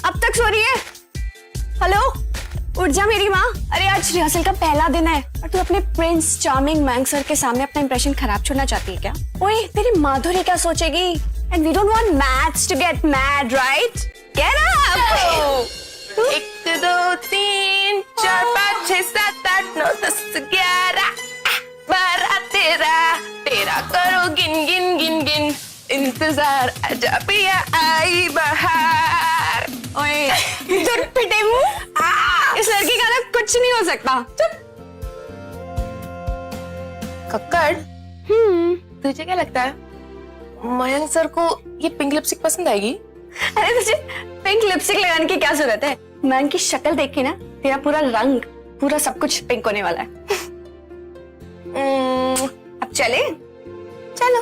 अब तक सो रही है? हेलो, उठ जा मेरी माँ। अरे आज रिहर्सल का पहला दिन है और तू अपने प्रिंस चार्मिंग मैंग सर के सामने अपना इंप्रेशन खराब छोड़ना चाहती है क्या? ओए तेरी माधुरी क्या सोचेगी? And we don't want maths to get mad, right? Get up! 1 2 3 4 5 6 7 8 9 10 11 12 13 करो गिन गिन गिन गिन, इंतजार आजा पिया आई बहार। ओए चुप पिटे मुंह। इस लड़की का ना कुछ नहीं हो सकता। चुप। कक्कड़, तुझे क्या लगता है मयंक सर को ये पिंक लिपस्टिक पसंद आएगी? अरे तुझे पिंक लिपस्टिक लगाने की क्या जरूरत है? मैंने की शक्ल देख के ना तेरा पूरा रंग, पूरा सब कुछ पिंक होने वाला है। अब चले? चलो।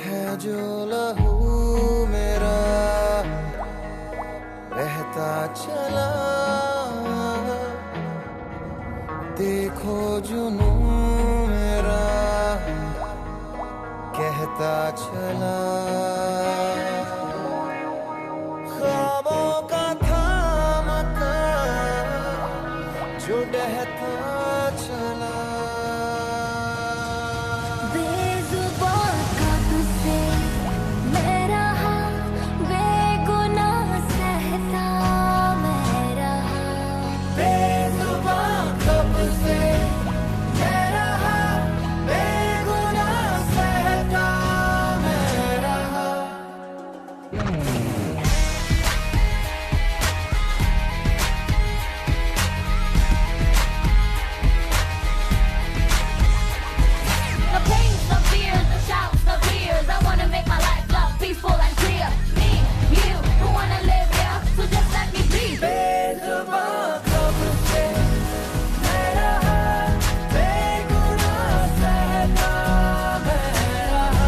है जो लहू मेरा बहता चला, देखो जुनू मेरा कहता चला। ख्वाबों का था मकान जो डहता चला। बेजुबान कब से मैं रहा, बेगुनाह सहता मैं रहा। बेजुबान कब से मैं रहा, बेगुनाह सहता मैं रहा। The pains, the fears, the shouts, the tears. I wanna make my life love peaceful and clear. Me, you, who wanna live here? So just let me be. बेजुबान कब से मैं रहा, बेगुनाह सहता मैं रहा।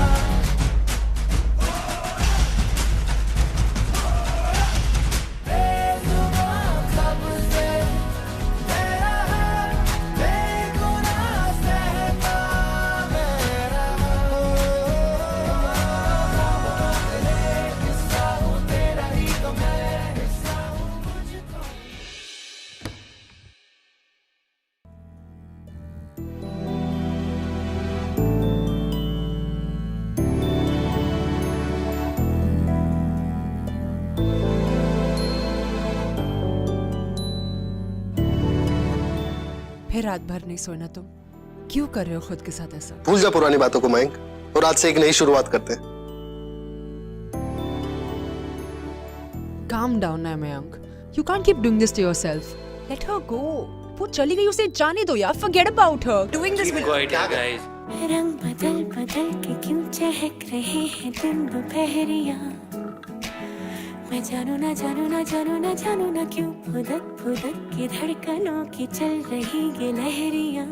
बेजुबान कब से मैं रहा, बेगुनाह सहता मैं रहा। हिस्सा हूँ तेरा ही तो मैं हिस्सा हूँ मुझको। फिर रात भर नहीं सोना तुम? क्यों कर रहे हो खुद के साथ ऐसा? भूल जा पुरानी बातों को मयंक, और आज से एक नई शुरुआत करते हैं। Calm down now, Mayank. You can't keep doing this to yourself. Let her go. वो चली गई, उसे जाने दो यार. Forget about her. Doing this will... guys. रंग बदल बदल के क्यों चहक रहे हैं दिन दोपहरिया। मैं जानू ना जानू ना जानू ना जानू ना क्यों फुदक फुदक के धड़कनों की चल रही ये लहरिया।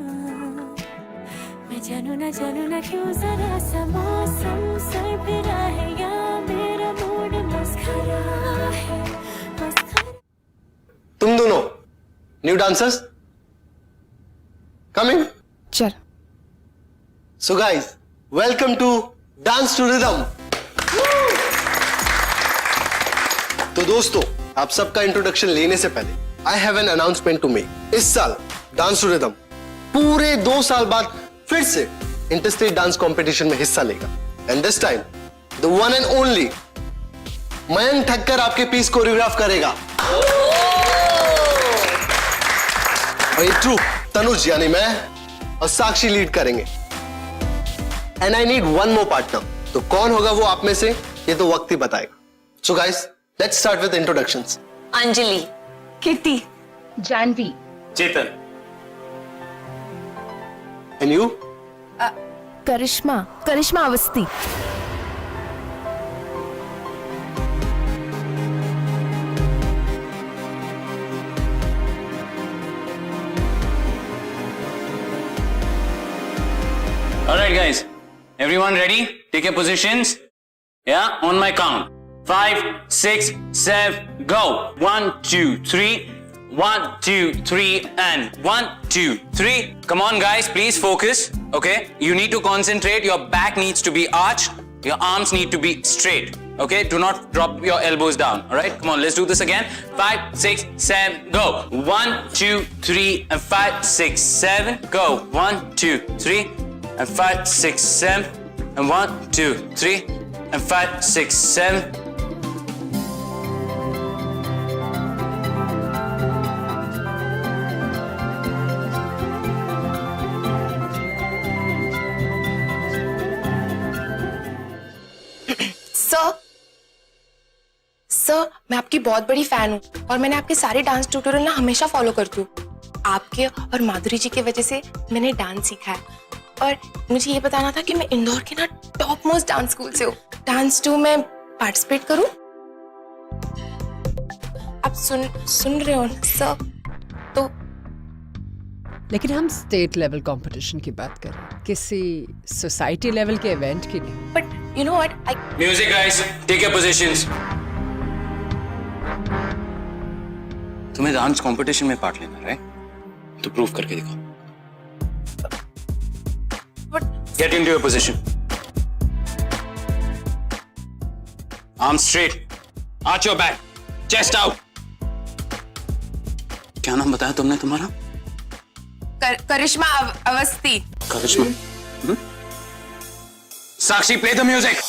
मैं जानू ना क्यों जरा सा मौसम सरफिरा है या मेरा मूड मस्खरा है, मस्खरा। तुम दोनों न्यू डांसर्स कमिंग। चल. So guys, welcome to dance to rhythm. तो दोस्तों, आप सबका इंट्रोडक्शन लेने से पहले I have an announcement to make. इस साल डांस टू रिदम पूरे 2 साल बाद फिर से इंटरस्टेट डांस कंपटीशन में हिस्सा लेगा। And this time the one and only Mayank Thakkar आपके पीस कोरियोग्राफ करेगा। और ये ट्रू तनुज यानी मैं और साक्षी लीड करेंगे। And I need one more partner. तो कौन होगा वो आप में से, ये तो वक्त ही बताएगा। So guys, let's start with introductions. Anjali, Kirti, Janvi, Chetan, and you? Karishma, Karishma Awasthi. All right, guys. Everyone ready? Take your positions. Yeah, on my count. 5, 6, 7, go. 1, 2, 3. 1, 2, 3, and 1, 2, 3. Come on, guys, please focus. Okay, you need to concentrate. Your back needs to be arched. Your arms need to be straight. Okay, do not drop your elbows down. All right, come on, let's do this again. 5, 6, 7, go. 1, 2, 3, and 5, 6, 7. Go. 1, 2, 3, and 5, 6, 7. And 1, 2, 3, and 5, 6, 7. Sir, मैं आपकी बहुत बड़ी fan हूँ और मैंने आपके सारे dance tutorial ना हमेशा फॉलो करती हूँ। आपके और माधुरी जी की वजह से मैंने डांस सीखा है और मुझे ये बताना था कि मैं इंदौर के ना टॉप मोस्ट डांस स्कूल से हूँ। डांस 2 में पार्टिसिपेट करूँ? आप सुन रहे हो सर? तो लेकिन हम स्टेट लेवल कंपटीशन की बात कर रहे हैं, किसी सोसाइटी लेवल के इवेंट की नहीं। But you know what, I Music, guys, take your positions. तुम्हें डांस कंपटीशन में पार्ट लेना है, तो प्रूव करके दिखाओ। Get into your position. Arms straight. Arch your back. Chest out. क्या नाम बताया तुमने तुम्हारा? करिश्मा अवस्थी। करिश्मा। साक्षी, play the music.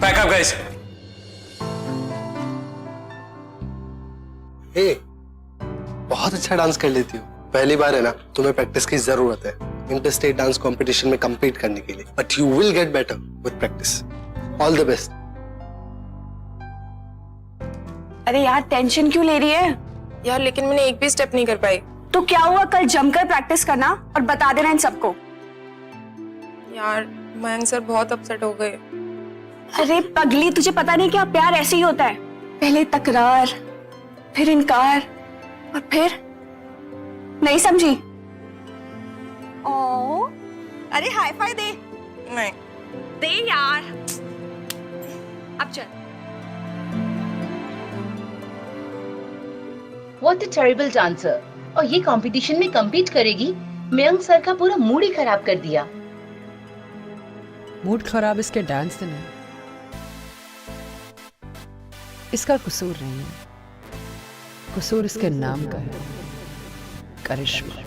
Back up, guys. हे, बहुत अच्छा डांस कर लेती हो। पहली बार है ना, तुम्हें प्रैक्टिस की जरूरत है इंटर स्टेट डांस कंपटीशन में compete करने के लिए। But you will get better with practice. All the best. अरे यार, टेंशन क्यों ले रही है? यार लेकिन मैंने एक भी स्टेप नहीं कर पाई। तो क्या हुआ, कल जमकर प्रैक्टिस करना और बता देना इन सबको। यार मयंक सर बहुत अपसेट हो गए। अरे पगली, तुझे पता नहीं क्या, प्यार ऐसे ही होता है। पहले तकरार, फिर इनकार और फिर नहीं समझी। ओ, अरे हाई फाई दे। नहीं दे यार। अब चल। What a terrible dancer. और ये कंपटीशन में compete करेगी। मयंक सर का पूरा मूड ही खराब कर दिया। मूड खराब इसके डांस से नहीं, इसका कसूर नहीं है, कसूर इसके नाम का है, करिश्मा।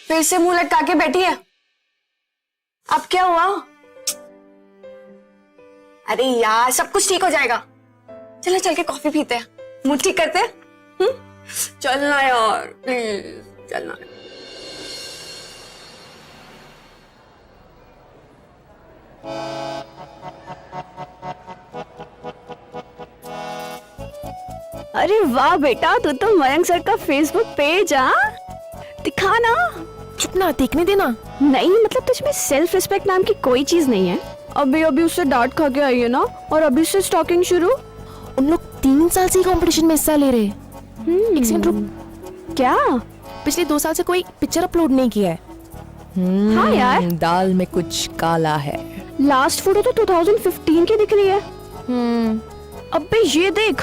फिर से मुंह लटका के बैठी है। अब क्या हुआ? अरे यार, सब कुछ ठीक हो जाएगा। चलो चल के कॉफी पीते हैं, मूड ठीक करते हैं। चलना यार, प्लीज चलना। अरे वाह बेटा, तू तो मयंक सर का फेसबुक पेज दिखा ना। चुप ना, देखने देना। नहीं मतलब तुझमें सेल्फ रिस्पेक्ट नाम की कोई चीज नहीं है। अभी अभी उससे डांट खा के आई है ना, और अभी से स्टॉकिंग शुरू। उन लोग 3 साल से कंपटीशन में हिस्सा ले रहे हैं। एक सेकंड रुक। क्या? पिछले 2 साल से कोई पिक्चर अपलोड नहीं किया है। हाँ यार, दाल में कुछ काला है। लास्ट फोटो तो 2015 की दिख रही है। अबे ये देख,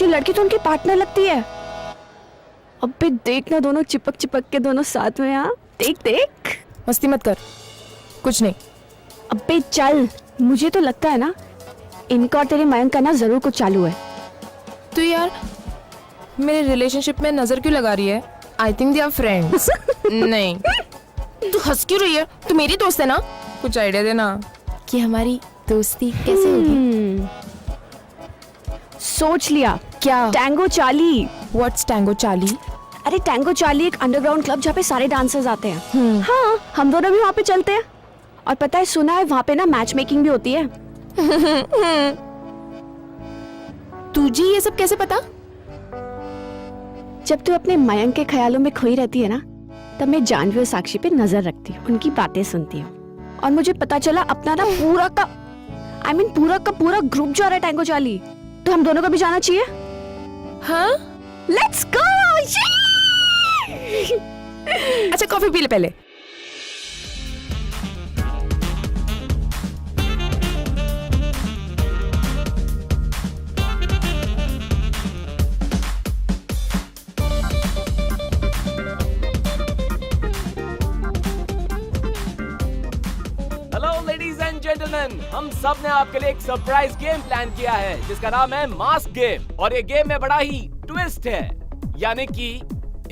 ये लड़की तो उनकी पार्टनर लगती है। अबे देखना, दोनों चिपक चिपक के दोनों साथ में। यहाँ देख देख। मस्ती मत कर, कुछ नहीं। अबे चल, मुझे तो लगता है ना इनका और तेरे मयंक का ना जरूर कुछ चालू है। तू यार मेरे रिलेशनशिप में नजर क्यों लगा रही है? I think they are friends. नहीं, तू हंस क्यों रही है? तू मेरी दोस्त है ना, कुछ आइडिया देना कि हमारी दोस्ती कैसे होगी। सोच लिया क्या? टैंगो चाली। व्हाट्स टैंगो चाली? अरे टैंगो चाली एक अंडरग्राउंड क्लब जहाँ पे सारे डांसर्स आते हैं। हाँ, हम दोनों भी वहाँ पे चलते हैं। और पता है, सुना है वहाँ पे ना मैच मेकिंग भी होती है। तुझे ये सब कैसे पता? जब तू अपने मयंक के ख्यालों में खोई रहती है ना, तब मैं जानवी और साक्षी पे नजर रखती हूँ, उनकी बातें सुनती हूँ, और मुझे पता चला अपना ना पूरा का पूरा ग्रुप जा रहा है टैंगो चाली। तो हम दोनों को भी जाना चाहिए। हाँ, लेट्स गो। अच्छा कॉफी पी ले पहले। हेलो लेडीज एंड जेंटलमैन, हम सब ने आपके लिए एक सरप्राइज गेम प्लान किया है जिसका नाम है मास्क गेम। और ये गेम में बड़ा ही ट्विस्ट है, यानी कि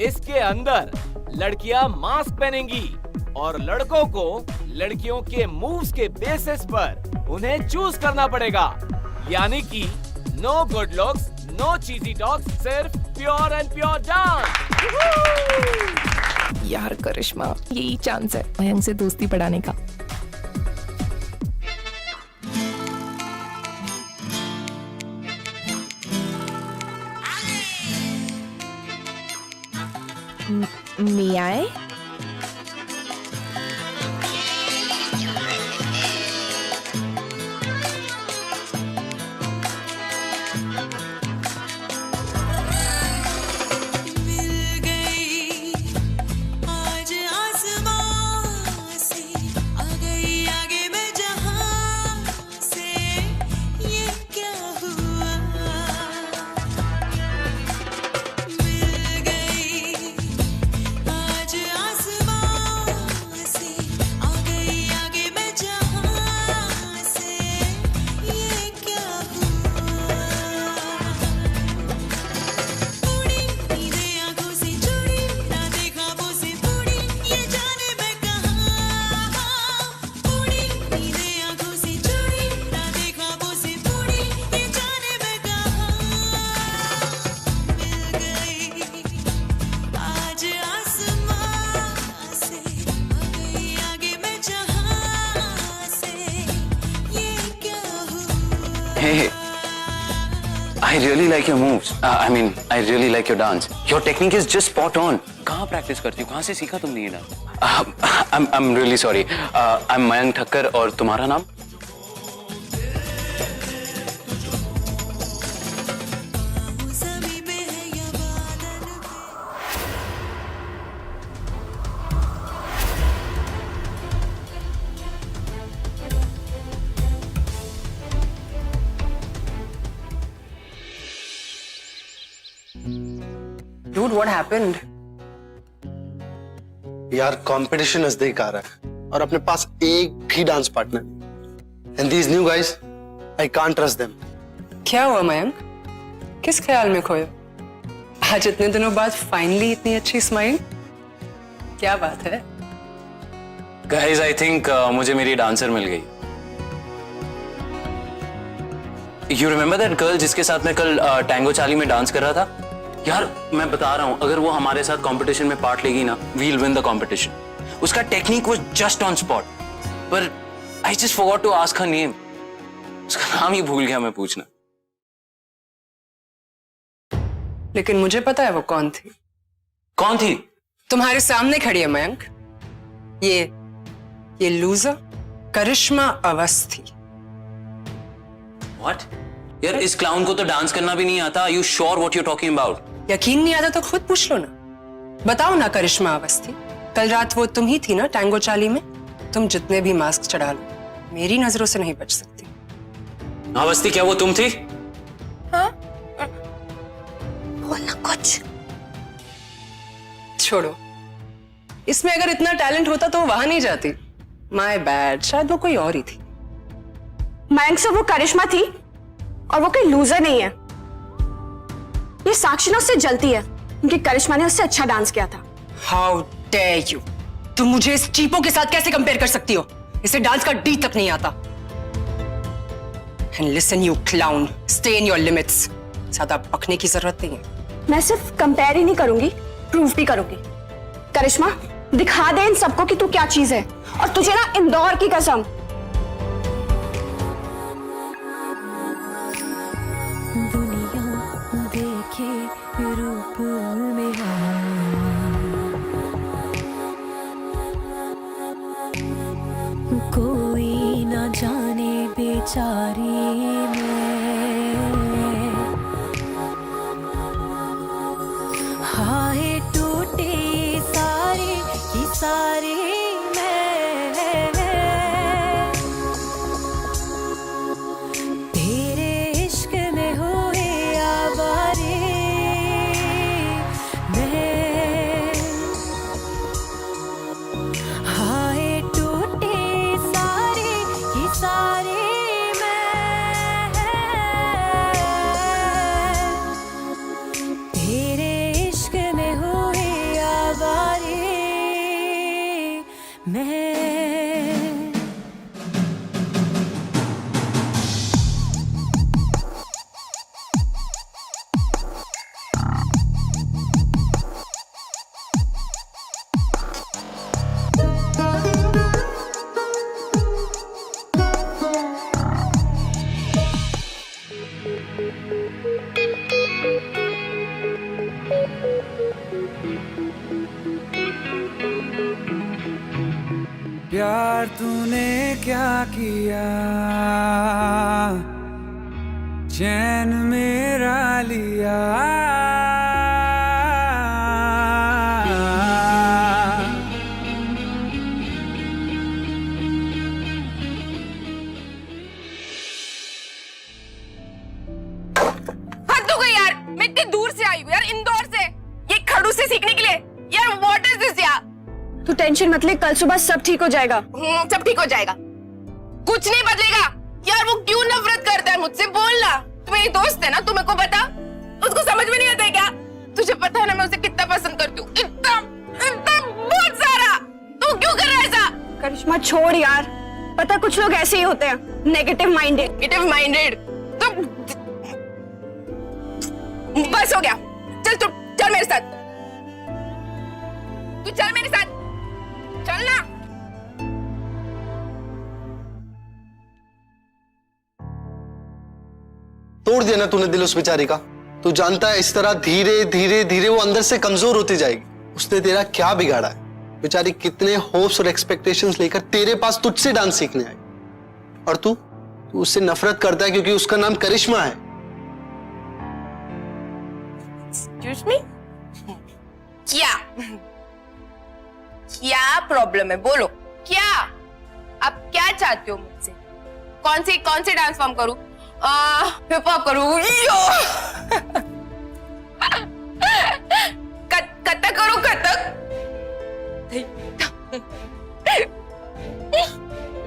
इसके अंदर लड़कियां मास्क पहनेंगी और लड़कों को लड़कियों के मूव्स के बेसिस पर उन्हें चूज करना पड़ेगा। यानी कि no good looks, no cheesy talks, सिर्फ प्योर एंड प्योर डांस। यार करिश्मा, यही चांस है मयंक से दोस्ती बढ़ाने का। May I? Hey, I really like your moves. I mean, I really like your dance. Your technique is just spot on. कहाँ practice करती हो? कहाँ से सीखा तुमने ये dance? I'm really sorry. I'm Mayank Thakkar और तुम्हारा नाम? Dude, what happened? यार कंपटीशन नजदीक आ रहा है और अपने पास एक भी dance partner. And these new guys, I can't trust them. क्या हुआ मयंक? किस ख्याल में खोए? आज इतने दिनों बाद फाइनली इतनी अच्छी स्माइल, क्या बात है? Guys, I think मुझे मेरी डांसर मिल गई। You remember that girl जिसके साथ मैं कल टैंगो चाली में डांस कर रहा था? यार मैं बता रहा हूं, अगर वो हमारे साथ कंपटीशन में पार्ट लेगी ना, we'll win the competition. उसका technique was just on spot, पर I just forgot to ask her name. उसका नाम ही भूल गया मैं पूछना। लेकिन मुझे पता है वो कौन थी। कौन थी? तुम्हारे सामने खड़ी है मयंक। ये लूजर करिश्मा अवस्थी। What? यार इस क्लाउन को तो डांस करना भी नहीं आता। Are you sure what you're talking about? यकीन नहीं आता तो खुद पूछ लो ना। बताओ ना करिश्मा अवस्थी, कल रात वो तुम ही थी ना टैंगो चाली में? तुम जितने भी मास्क चढ़ा लो, मेरी नजरों से नहीं बच सकती। अवस्थी, क्या वो तुम थी? हाँ? बोलना कुछ। छोड़ो, इसमें अगर इतना टैलेंट होता तो वो वहां नहीं जाती। माय बैड, शायद वो कोई और ही थी। मयंक से वो करिश्मा थी और वो कोई लूजर नहीं है। ये साक्षी ना उससे जलती है क्योंकि करिश्मा ने उससे अच्छा डांस किया था। हाउ डेयर यू, तुम मुझे इस चीपो के साथ कैसे कंपेयर कर सकती हो? इसे डांस का डी तक नहीं आता। And listen you clown, stay in your limits. ज्यादा पकने की जरूरत नहीं है। मैं सिर्फ कंपेयर ही नहीं करूंगी, प्रूव भी करूंगी। करिश्मा, दिखा दे इन सबको कि तू क्या चीज है। और तुझे ना इंदौर की कसम। दुनिया देखे रूप मेरा, कोई ना जाने बेचारी में, हाय टूटे सारे की सारे मैं, तेरे इश्क में हुए आवारे मैं, हाय टूटे सारे की सारे मैं, तेरे इश्क में हुए आवारे मैं। प्यार तूने क्या किया, चैन मेरा लिया, हद हो गई यार, मैं इतनी दूर से आई हूँ यार, इंदौर से, ये खड़ूस से सीखने के लिए। यार व्हाट इज दिस यार। तू टेंशन मत ले, कल सुबह सब ठीक हो जाएगा। सब ठीक हो जाएगा, कुछ नहीं बदलेगा। यार वो क्यों नफरत करता है मुझसे, बोलना। तू मेरी दोस्त है ना, तू मेरे को बता। उसको समझ में नहीं आता है क्या? तुझे पता है ना मैं उसे कितना पसंद करती हूँ, इतना इतना बहुत सारा। तू क्यों कर रहा है ऐसा? करिश्मा छोड़ यार, पता कुछ लोग ऐसे ही होते हैं, नेगेटिव माइंडेड। नेगेटिव माइंडेड तो बस हो गया। चल तू चल मेरे साथ, तू चल मेरे साथ, चल ना। तोड़ दिया ना तूने दिल उस बेचारी का। तू जानता है इस तरह धीरे धीरे धीरे वो अंदर से कमजोर होती जाएगी। उसने तेरा क्या बिगाड़ा है? बेचारी कितने होप्स और एक्सपेक्टेशंस लेकर तेरे पास तुझसे डांस सीखने आई, और तू उससे नफरत करता है क्योंकि उसका नाम करिश्मा है। Excuse me? क्या प्रॉब्लम है, बोलो क्या? आप क्या चाहते हो मुझसे? कौन से डांस फॉर्म करूं? हिप हॉप करूं? कथक करूं? कथक?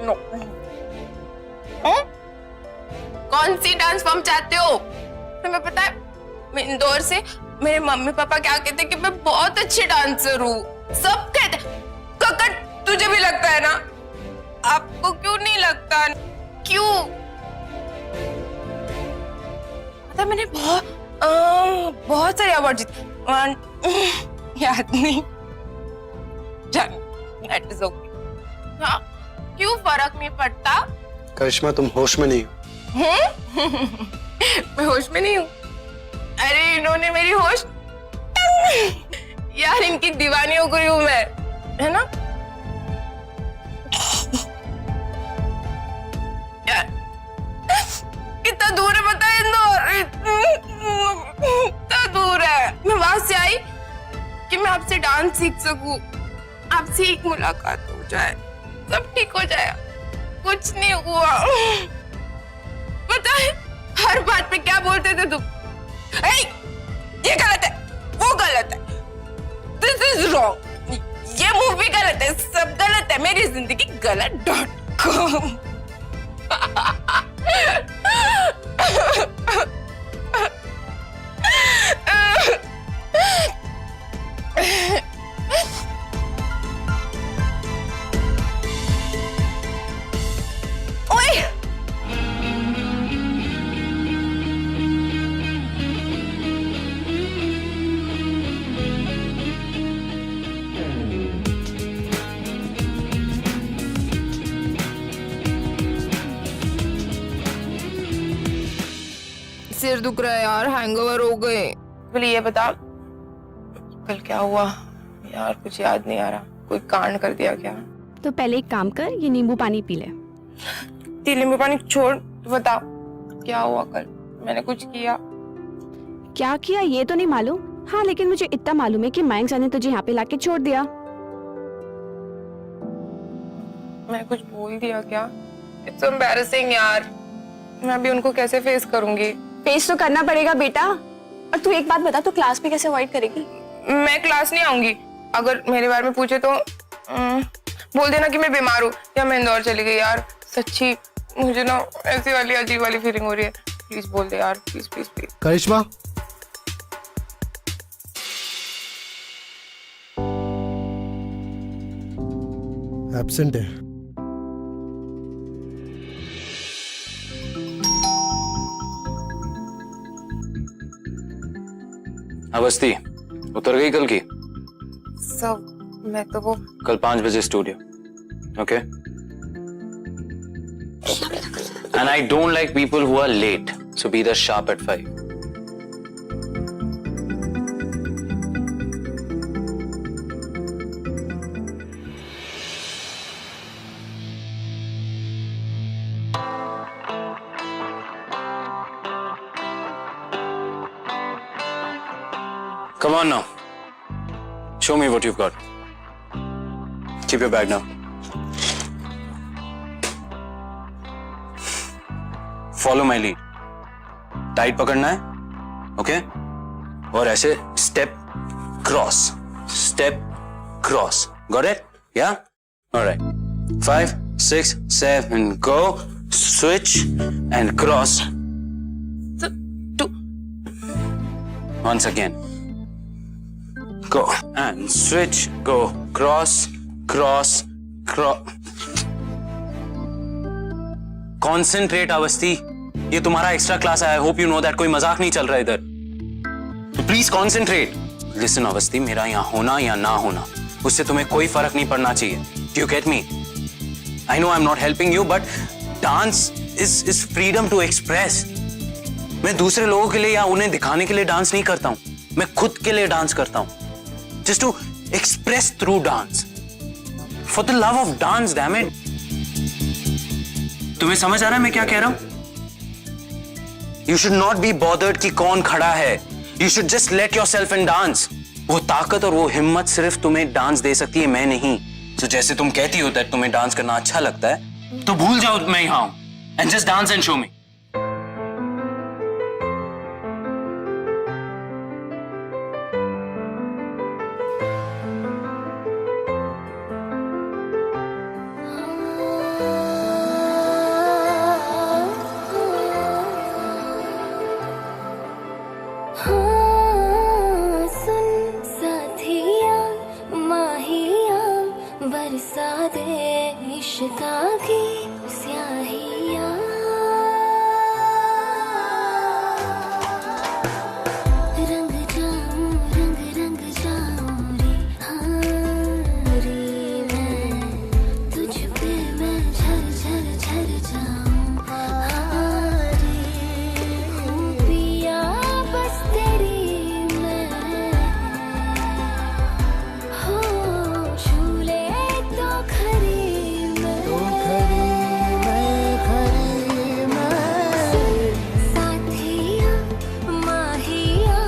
नो। कौन सी डांस फॉर्म चाहते हो? तुम्हें पता है मैं इंदौर से, मेरे मम्मी पापा क्या कहते कि मैं बहुत अच्छी डांसर हूँ। सब कहते। ककट तुझे भी लगता है ना? आपको क्यों नहीं लगता? क्यों? पता मैंने बहुत सारे अवार्ड जीते, याद नहीं। That is okay. हाँ, क्यों फर्क नहीं पड़ता? करिश्मा तुम होश में नहीं हो। मैं होश में नहीं हूँ? अरे इन्होंने मेरी होश यार, इनकी दीवानी हो गई हूँ मैं, है ना? यार कितना दूर है पता है इंदौर? इतना दूर है। मैं वहां से आई कि मैं आपसे डांस सीख सकूं, आपसे एक मुलाकात हो जाए, सब ठीक हो जाए। कुछ नहीं हुआ। पता है हर बात पे क्या बोलते थे तुम? ये गलत है, वो गलत है, दिस इज रॉन्ग, ये मूवी गलत है, सब गलत है, मेरी जिंदगी गलत .com सिर दुख रहा है यार, हैंगओवर हो गए। बोले ये बता कल क्या हुआ यार, कुछ याद नहीं आ रहा। कोई कांड कर दिया क्या? तो पहले एक काम कर, ये नींबू पानी पी ले। नींबू पानी छोड़, तो बता क्या हुआ कल? मैंने कुछ किया? क्या किया ये तो नहीं मालूम, हाँ लेकिन मुझे इतना मालूम है कि मयंक सर ने तुझे यहाँ पे लाके छोड़ दिया। मैं कुछ बोल दिया क्या? इट्स एम्बैरेसिंग यार, मैं अभी उनको कैसे फेस करूंगी? फेस तो करना पड़ेगा बेटा। और तू एक बात बता, तू क्लास में कैसे अवॉइड करेगी? मैं क्लास नहीं आऊंगी। अगर मेरे बारे में पूछे तो बोल देना कि मैं बीमार हूँ या मैं इंदौर चली गई। यार सच्ची मुझे ना ऐसी वाली अजीब वाली फीलिंग हो रही है। प्लीज बोल दे यार, please please please. Karishma, absent है। अवस्थी उतर गई कल की? सब मैं तो वो कल 5 बजे studio, okay? And I don't like people who are late, so be the sharp at 5. Come on now. Show me what you've got. Keep your bag now. Follow my lead. Tight पकड़ना है, okay? और ऐसे step cross, step cross. Got it? Yeah? All right. 5, 6, 7, go. Switch and cross. 2. Once again. Go and switch, go, cross, cross, cross. Concentrate Awasthi, ये तुम्हारा extra class है। I hope you know that. कोई मजाक नहीं चल रहा इधर, तो प्लीज कॉन्सेंट्रेट। लिसन अवस्थी, मेरा यहाँ होना या ना होना उससे तुम्हें कोई फर्क नहीं पड़ना चाहिए। Do you get me? I know I am not helping you, but dance is freedom to express. मैं दूसरे लोगों के लिए या उन्हें दिखाने के लिए डांस नहीं करता हूँ, मैं खुद के लिए डांस करता हूँ। Just to express through dance. For the love of dance, damn it. तुम्हें समझ आ रहा है मैं क्या कह रहा हूं? You should not be bothered कि कौन खड़ा है. You should just let yourself in dance. वो ताकत और वो हिम्मत सिर्फ तुम्हें डांस दे सकती है, मैं नहीं। तो जैसे तुम कहती हो that तुम्हें डांस करना अच्छा लगता है, तो भूल जाओ मैं यहाँ हूं and just dance and show me. बरसा दे इश्क़ा की स्याहियाँ, रंग जाऊं रंग रंग जाऊं रे, हाँ रे मैं तुझ पे मैं झर झर झर जाऊं, हाँ रे हूँ पिया बस तेरी मैं, हो झूले तो खरी मैं, साथिया माहिया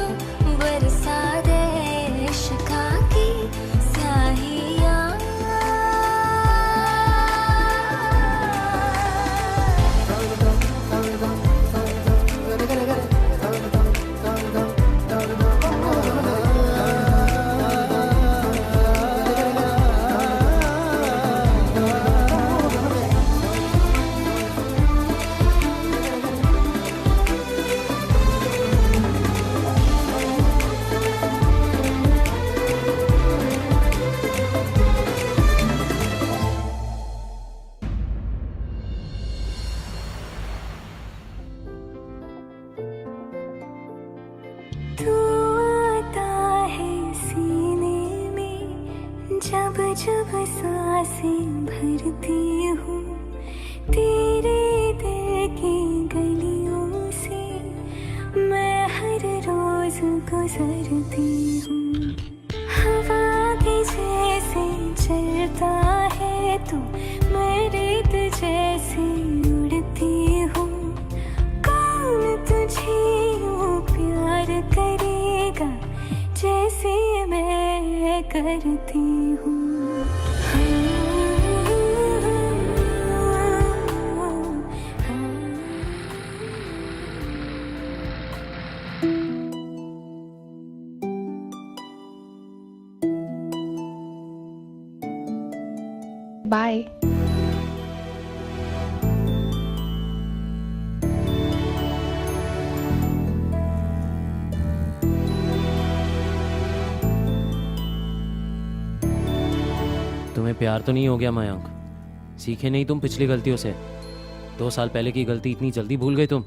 बरसा दे इश्क़ा की स्याहियाँ। तू आता है सीने में जब जब सांसें भरती हूँ, तेरे दिल की गलियों से करती हूँ। बाय। तुम्हें प्यार तो नहीं हो गया मयंक? सीखे नहीं तुम पिछली गलतियों से? 2 साल पहले की गलती इतनी जल्दी भूल गए तुम?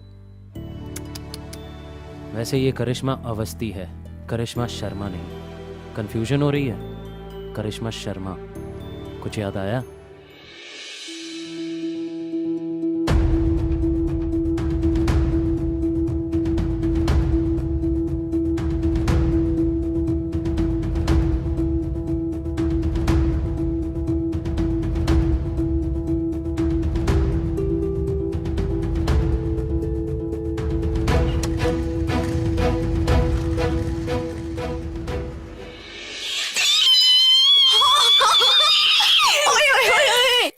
वैसे ये करिश्मा अवस्थी है, करिश्मा शर्मा नहीं। कंफ्यूजन हो रही है? करिश्मा शर्मा। कुछ याद आया?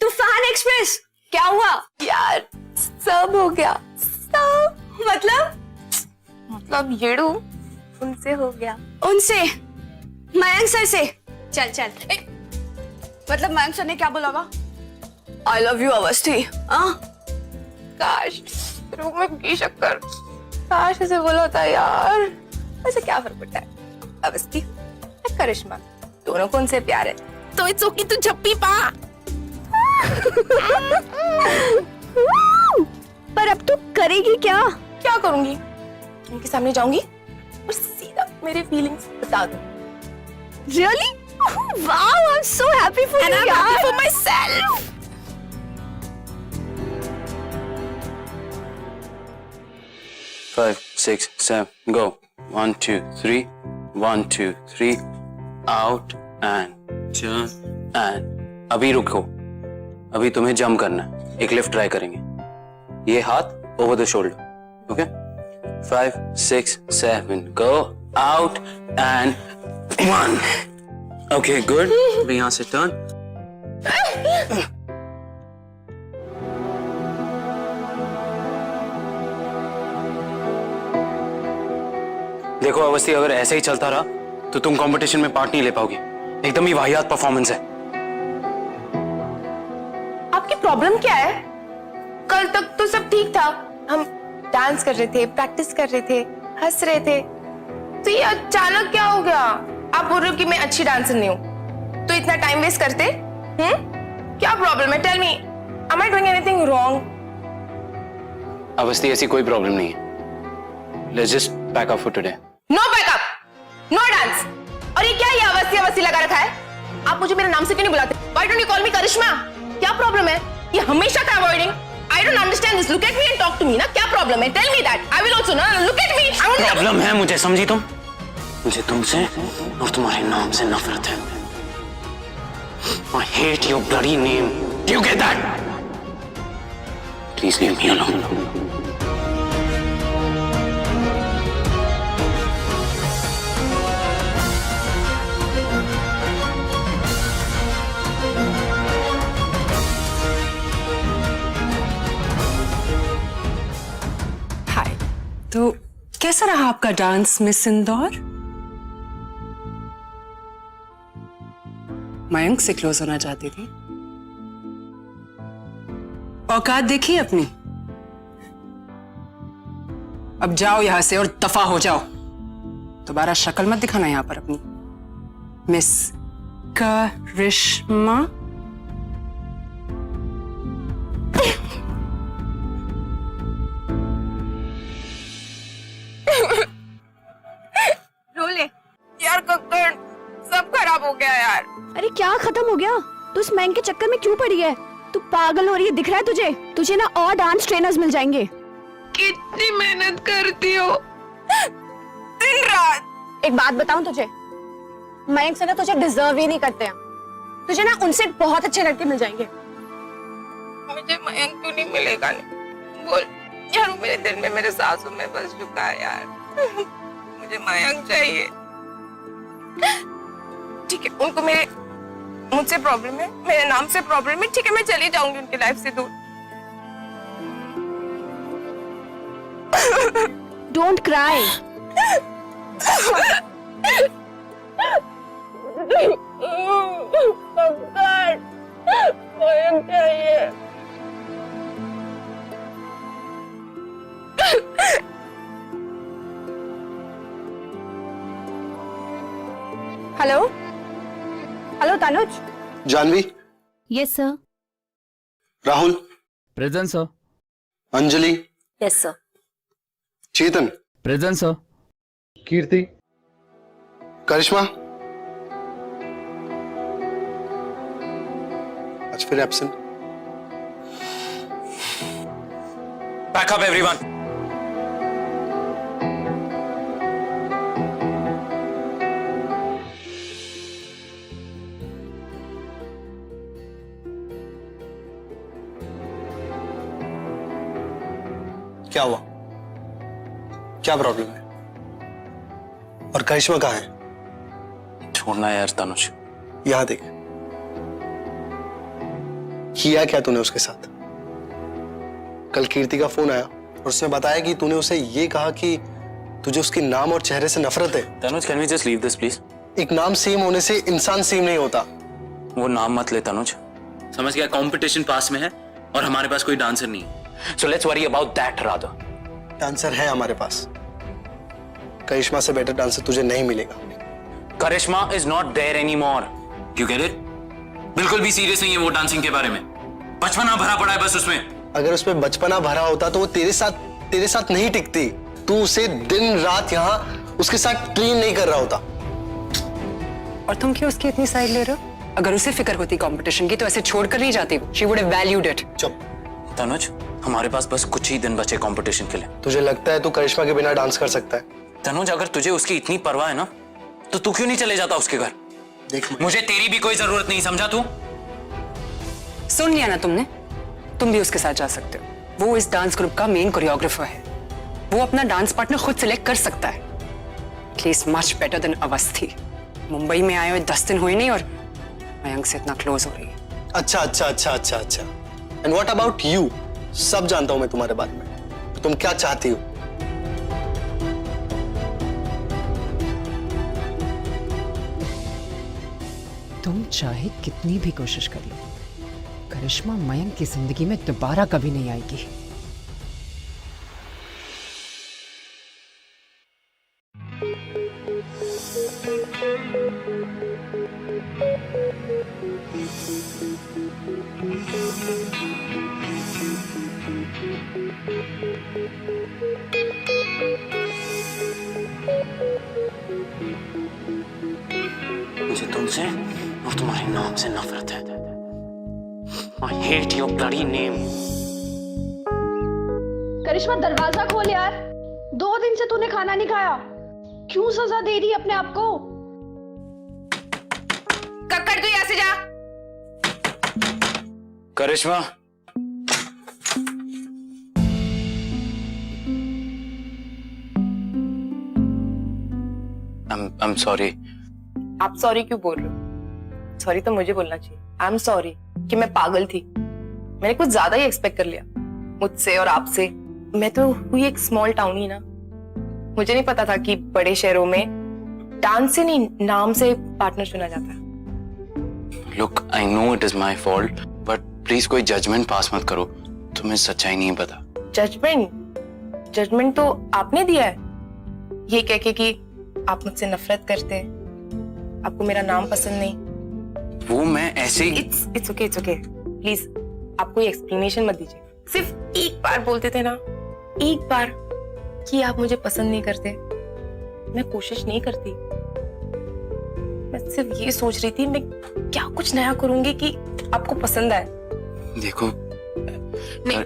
तूफान एक्सप्रेस क्या हुआ यार सब हो गया, सब। मतलब येड़ू उनसे हो गया। उनसे? मयंक सर से? चल चल। मतलब मयंक सर ने क्या बोला होगा? I love you Awasthi. काश रूम में घी शक्कर, काश ऐसे बोला होता यार। वैसे क्या फर्क पड़ता है, अवस्थी या करिश्मा, दोनों को उनसे प्यार है तो इट्स ओके तू झप्पी पा। पर अब तू करेगी क्या? क्या करूंगी? उनके सामने जाऊंगी और सीधा मेरे फीलिंग्स बता दूं। Really? Wow, I'm so happy for And you. I'm happy for myself. Five, 6, 7, go. 1, 2, 3. 1, 2, 3. Out and turn and. अभी रुको। अभी तुम्हें जंप करना है। एक लिफ्ट ट्राई करेंगे। ये हाथ over the shoulder. Okay? 5, 6, 7, go. Out and 1. Okay, good. अभी यहाँ से टर्न। देखो अवस्थी, अगर ऐसे ही चलता रहा तो तुम कंपटीशन में पार्ट नहीं ले पाओगी। एकदम ही वाहियात परफॉर्मेंस है। आपकी प्रॉब्लम क्या है? कल तक तो सब ठीक था, हम डांस कर रहे थे, प्रैक्टिस कर रहे थे, हंस रहे थे, तो ये अचानक क्या हो गया? आप बोल रहे हो कि मैं अच्छी डांसर नहीं हूँ, तो इतना टाइम वेस्ट करते? क्या प्रॉब्लम है? Tell me, am I doing anything wrong? Awasthi, ऐसी कोई प्रॉब्लम नहीं है। Let's just pack up for today. No backup, no dance. और ये क्या, ये अवस्थी अवस्थी लगा रखा है? आप मुझे मेरे नाम से क्यों नहीं बुलाते? Why don't you call me Karishma? क्या प्रॉब्लम है? ये हमेशा का avoiding. I don't understand this. Look at me and talk to me ना। क्या प्रॉब्लम है? Tell me that. I will also ना। Look at me. प्रॉब्लम है मुझे, समझी तुम? मुझे तुमसे और तुम्हारे नाम से नफरत है। I hate your bloody name. Do you get that? Please leave me alone. हाय। तो कैसा रहा आपका डांस मिस इंदौर? मयंक से क्लोज होना चाहती थी? औकात देखी अपनी? अब जाओ यहां से और दफा हो जाओ। दोबारा शक्ल मत दिखाना यहां पर अपनी। मिस करिश्मा। रोले यार, कक्कड़ सब खराब हो गया यार। अरे क्या खत्म हो गया? तू इस मैंग के चक्कर में क्यों पड़ी है? तू पागल हो रही है, दिख रहा है तुझे? तुझे ना और डांस ट्रेनर्स मिल जाएंगे। कितनी मेहनत करती हो दिन रात। एक बात बताऊं तुझे, मयंक से ना तुझे डिजर्व ही नहीं करते हैं। तुझे ना उनसे बहुत अच्छे लड़के मिल जाएंगे। मुझे मयंक क्यों नहीं मिलेगा? बोल यार, वो मेरे दिल में मेरे सासू में बस चुका है यार। मुझे मयंक चाहिए। ठीक है, उनको मेरे मुझसे प्रॉब्लम है, मेरे नाम से प्रॉब्लम है, ठीक है मैं चली जाऊंगी उनकी लाइफ से दूर। Don't cry. चाहिए। Hello hello Tanuj. Janhvi, yes sir. Rahul, present sir. Anjali, yes sir. Chetan, present sir. Kirti, Karishma, आज फिर एब्सेंट। Back up, everyone. क्या हुआ? क्या प्रॉब्लम है? और करिश्मा कहाँ है? छोड़ना यार तनुज। यहां देख, किया क्या तूने उसके साथ? कल कीर्ति का फोन आया और उसने बताया कि तूने उसे ये कहा कि तुझे उसके नाम और चेहरे से नफरत है। Tanuj, can we just leave this please? एक नाम सेम होने से इंसान सेम नहीं होता। वो नाम मत ले तनुज, समझ गया? कंपटीशन पास में है और हमारे पास कोई डांसर नहीं है, so let's worry about that rather. Dancer है हमारे पास, करिश्मा से बेटर डांसर तुझे नहीं मिलेगा। Karishma is not there anymore, you get it? बिल्कुल भी सीरियस नहीं है वो डांसिंग के बारे में, बचपना भरा पड़ा है बस उसमें। अगर उसमें बचपना भरा होता तो वो तेरे साथ नहीं टिकती। तू उसे दिन रात यहाँ उसके साथ ट्रेन नहीं कर रहा होता। और तुम क्यों उसकी इतनी साइड ले रहे हो? अगर उसे फिक्र होती कंपटीशन की तो ऐसे छोड़कर नहीं जाती वो। She would have valued it. चुप। तनुज, हमारे पास बस कुछ ही दिन बचे कंपटीशन के लिए। तुझे लगता है तू करिश्मा के बिना डांस कर सकता है? तनुज, अगर तुझे उसकी इतनी परवाह है ना तो तू क्यों नहीं चले जाता उसके घर? देख, मुझे तेरी भी कोई जरूरत नहीं, समझा तू? सुन लिया ना तुमने? तुम भी उसके साथ जा सकते हो। वो इस डांस ग्रुप का मेन कोरियोग्राफर है। वो अपना डांस पार्टनर खुद सिलेक्ट कर सकता है। At least much better than Awasthi. Mumbai में आए हुए 10 दिन हुए नहीं और मयंक से इतना क्लोज हो रही है। अच्छा अच्छा अच्छा अच्छा अच्छा। And what about you? सब जानता हूं मैं तुम्हारे बारे में। तुम क्या चाहती हो? तुम चाहे कितनी भी कोशिश कर लो, करिश्मा मयंक की जिंदगी में दोबारा कभी नहीं आएगी। मुझे तुमसे और तुम्हारे नाम से नफरत है। I hate your bloody name. करिश्मा दरवाजा खोल यार, 2 दिन से तूने खाना नहीं खाया। क्यों सजा दे रही है अपने आप को? कक्कड़ तू यहाँ से जा। करिश्मा, I'm sorry. आप सॉरी क्यों बोल रहे हो? सॉरी तो मुझे बोलना चाहिए। आई एम सॉरी कि मैं पागल थी, मैंने कुछ ज्यादा ही एक्सपेक्ट कर लिया मुझसे और आपसे। मैं तो हुई एक स्मॉल टाउन ही ना, मुझे नहीं पता था कि बड़े शहरों में डांस से नहीं नाम से पार्टनर चुना जाता है। Look, I know it is my fault, but please कोई जजमेंट पास मत करो, तुम्हें सच्चाई नहीं पता। जजमेंट तो आपने दिया है, ये कह के कि आप मुझसे नफरत करते हैं, आपको मेरा नाम पसंद नहीं। वो मैं ऐसे ही। इट्स ओके प्लीज आप कोई एक्सप्लेनेशन मत दीजिए। सिर्फ एक बार बोलते थे ना, एक बार कि आप मुझे पसंद नहीं करते। मैं कोशिश नहीं करती, मैं सिर्फ ये सोच रही थी मैं क्या कुछ नया करूंगी कि आपको पसंद आए। देखो, नहीं,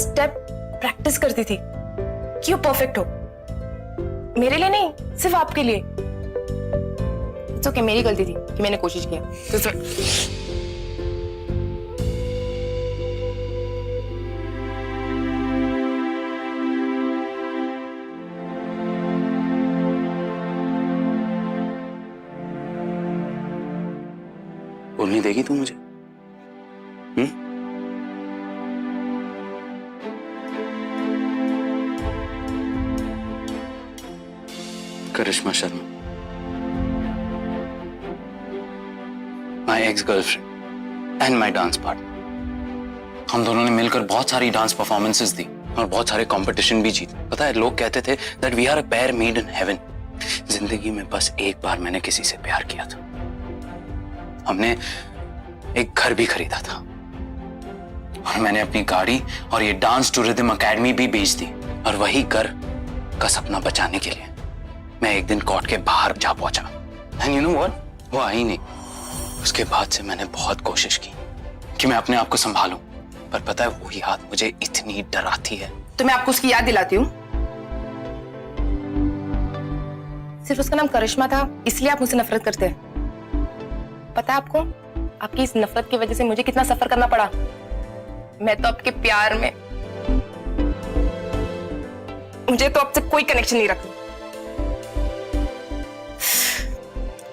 स्टेप प्रैक्टिस करती थी कि वो परफेक्ट हो, मेरे लिए नहीं सिर्फ आपके लिए। इट्स ओके, मेरी गलती थी कि मैंने कोशिश किया। बोलने देगी तू मुझे? Karishma Sharma, my ex girlfriend and my dance partner. हम दोनों ने मिलकर बहुत सारी डांस परफॉर्मेंसेस दी और बहुत सारे कंपटीशन भी जीते। पता है, लोग कहते थे that we are a pair made in heaven. जिंदगी में बस एक बार मैंने किसी से प्यार किया था। हमने एक घर भी खरीदा था और मैंने अपनी गाड़ी और ये डांस टू रिदम एकेडमी भी बेच दी। और वही घर का सपना बचाने के लिए मैं एक दिन कोर्ट के बाहर जा पहुंचा। एंड यू नो व्हाट, वो आई नहीं। उसके बाद से मैंने बहुत कोशिश की कि मैं अपने आप को संभालूं, पर पता है वो याद मुझे इतनी डराती है। तो मैं आपको उसकी याद दिलाती हूँ। सिर्फ उसका नाम करिश्मा था इसलिए आप मुझसे नफरत करते हैं। पता है आपको, आपकी इस नफरत की वजह से मुझे कितना सफर करना पड़ा। मैं तो आपके प्यार में, मुझे तो आपसे कोई कनेक्शन नहीं रखती।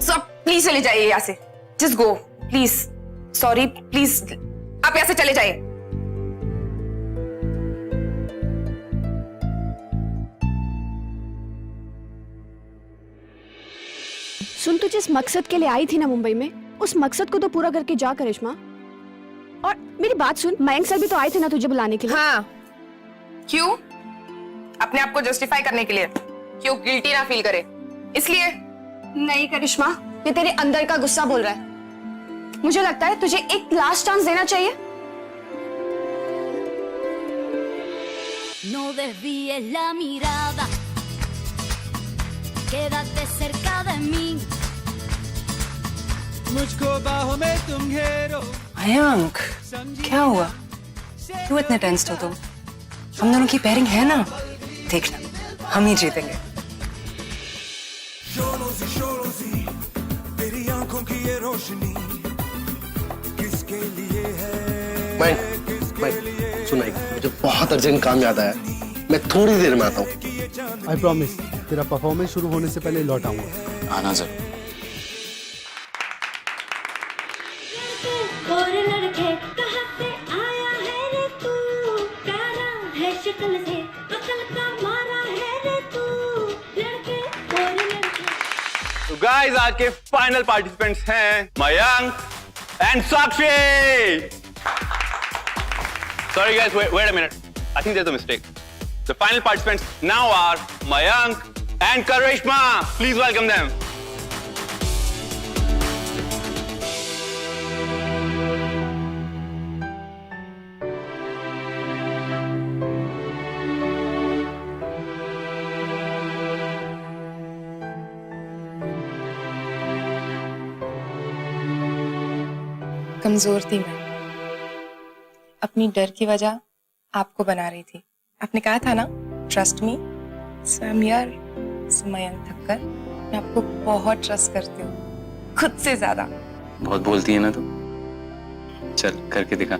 सो आप प्लीज चले जाइए यहाँ से। Just go please. Sorry please, आप यहाँ से चले जाइए। सुन, तू जिस मकसद के लिए आई थी ना मुंबई में, उस मकसद को तो पूरा करके जा करिश्मा। और मेरी बात सुन, मयंक सर भी तो आए थे ना तुझे बुलाने के लिए। हाँ, क्यों? अपने आप को जस्टिफाई करने के लिए, क्यों गिल्टी ना फील करे इसलिए। नहीं करिश्मा, ये तेरे अंदर का गुस्सा बोल रहा है। मुझे लगता है तुझे एक लास्ट चांस देना चाहिए। No desvíes la mirada, quédate cerca de mí. मुझको बाहों में तुम घेरो। मयंक, क्या हुआ? क्यों इतने टेंस्ड हो तुम? हम दोनों की पेयरिंग है ना, देखना हम ही जीतेंगे। तेरी आंखों की ये रोशनी किसके लिए है? मैं सुनाई, मुझे बहुत अर्जेंट काम याद आया, मैं थोड़ी देर में आता हूँ। आई प्रॉमिस, तेरा परफॉर्मेंस शुरू होने से पहले लौट आऊंगा। आना जरूर। और लड़के कहाँ से आया है रे तू, प्यारा है शक्ल से, अकल का मारा है रे तू, लड़के और लड़के। तो गाइस, आज के फाइनल पार्टिसिपेंट्स हैं Mayank and Sakshi. Sorry guys, wait a minute. I think there's a mistake. The final participants now are Mayank and Karishma. Please welcome them. कमजोर थी मैं, अपनी डर की वजह आपको बना रही थी। आपने कहा था ना, trust me. So I am here. Mayank Thakkar, मैं आपको बहुत ट्रस्ट करती हूँ, खुद से ज्यादा। बहुत बोलती है ना तू, चल करके दिखा।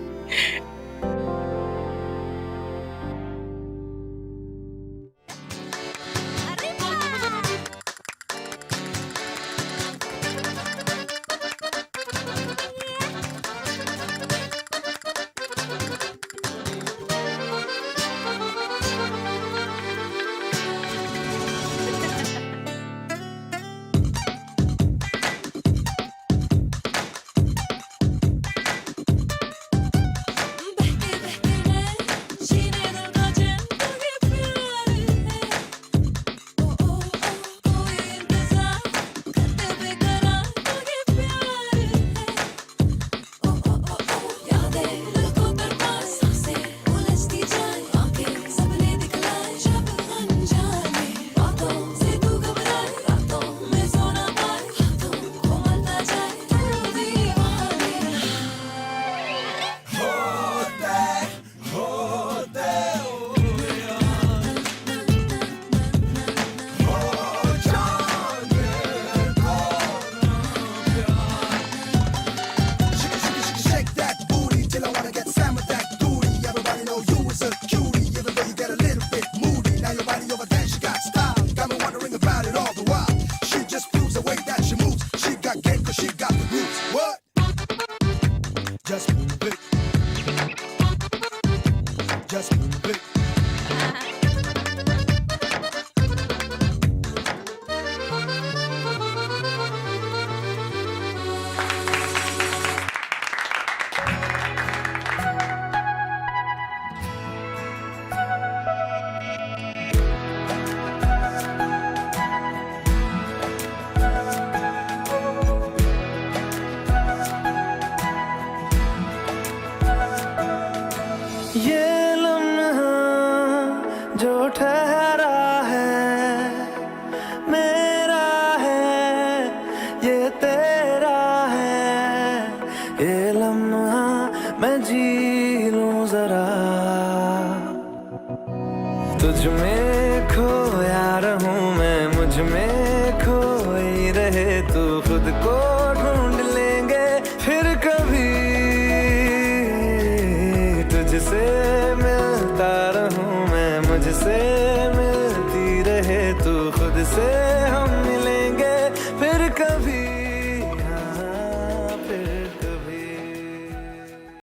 just move it. ये लम्हा जो ठहरा है मेरा है, ये तेरा है। ये लम्हा मैं जी लूं जरा, तुझ में खोया रहूं मैं, मुझ में खोई रहे तू, खुद को ढूंढ लेंगे फिर कभी। तुझसे मिलता रहूं मैं, मुझसे मिलती रहे तू, खुद से हम मिले